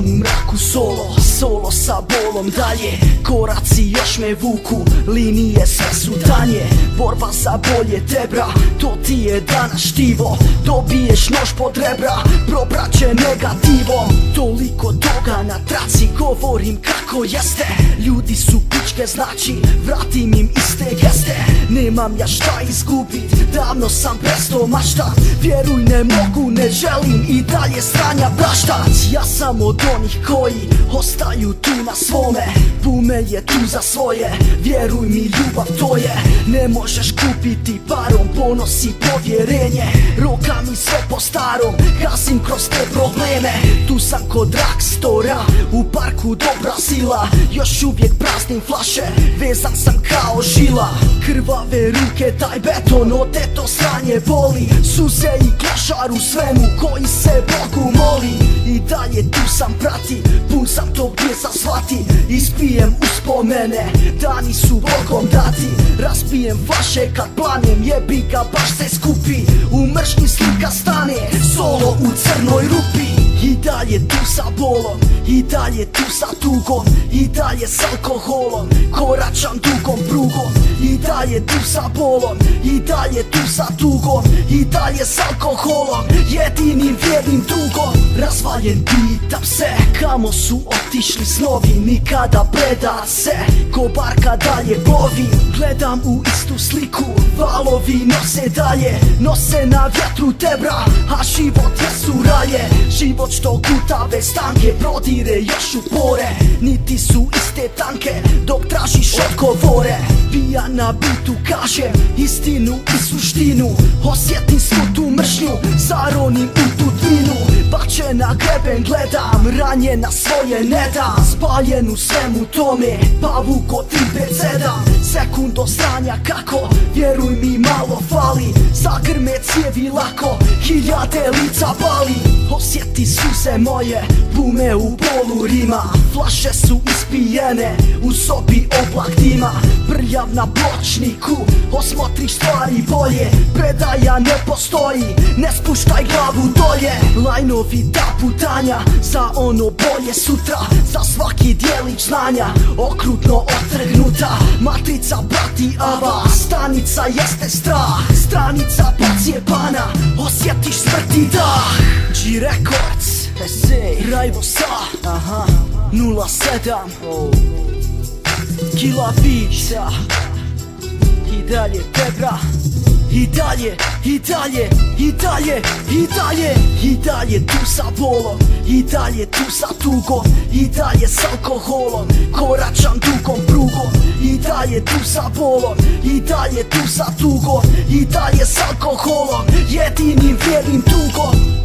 Sam u mraku solo sa bolom dalje. Koraci još me vuku, linije sve su tanje. Borba za bolje tebra, to ti je danas štivo. Dobiješ nož pod rebra, propraće negativom. Toliko toga na traci, govorim kako jeste. Ljudi su pičke, znači vratim im iste geste. Nemam ja šta izgubit, davno sam prestao maštat. Vjeruj ne mogu, ne želim i dalje stranja praštat. Ja sam od onih koji ostaju tu na svome. Pume je tu za svoje, vjeruj mi ljubav to je. Ne možeš kupiti parom, ponos i povjerenje. Roka mi sve po starom, gasim kroz te probleme. Tu sam kod Rockstora, u parku dobra sila. Još uvijek praznim flaše, vezan sam kao žila. Krvave ruke, taj beton, od to sranje boli. Suze i klošar u svemu, koji se Bogu moli. I dalje tu sam prati, pun sam to gdje sam shvati. Ispijem uspomene, dani su Bogom dati. Raspijem flaše kad planem, jebi ga baš se skupi. U mržnji slika stane, solo u crnoj rupi. I dalje tu sa bolom, i dalje tu sa tugom. I dalje s alkoholom, koračam dugom prugom. I dalje tu sa bolom, i dalje tu sa tugom. I dalje s alkoholom, jedinim vjernim dugom. Razvaljen pitam se, kamo su otišli snovi. Nikada preda se, ko barka dalje plovi. Gledam u istu sliku, valovi nose dalje. Nose na vjetru tebra, a život jesu raje. Život što guta bez tanke, prodire još u pore. Niti su iste tanke, dok tražiš odgovore. Pija na bitu kažem istinu i suštinu. Osjetim svu tu mržnju, zaronim u tu tvinu. Bačen na greben gledam, ranjen na svoje ne dam. Spaljen u svemu tome, pavuko 357. Sekundo sranja kako, vjeruj mi malo fali. Zagrme cijevi lako, hiljade lica bali. Osjeti suze moje, pume u bolu rima. Flaše su ispijene, u sobi oblak dima. Prljav na pločniku, osmotriš stvari bolje. Predaja ne postoji, ne spuštaj glavu dolje. Lajnovi da putanja, za ono bolje sutra. Za svaki dijelić znanja, okrutno otrgnuta. Matrica prati ava, stanica jeste strah. Stranica pocijepana, osjetiš smrti dah. G Records, Rajvo sa 07 Kila Vića. I dalje tebra, i dalje, i dalje, i dalje, i dalje. I dalje tu sa bolom, i dalje tu sa tugom. I dalje s alkoholom, koračam dugom prugom. I dalje tu sa bolom, i dalje tu sa tugom. I dalje s alkoholom, jedinim vjernim dugom.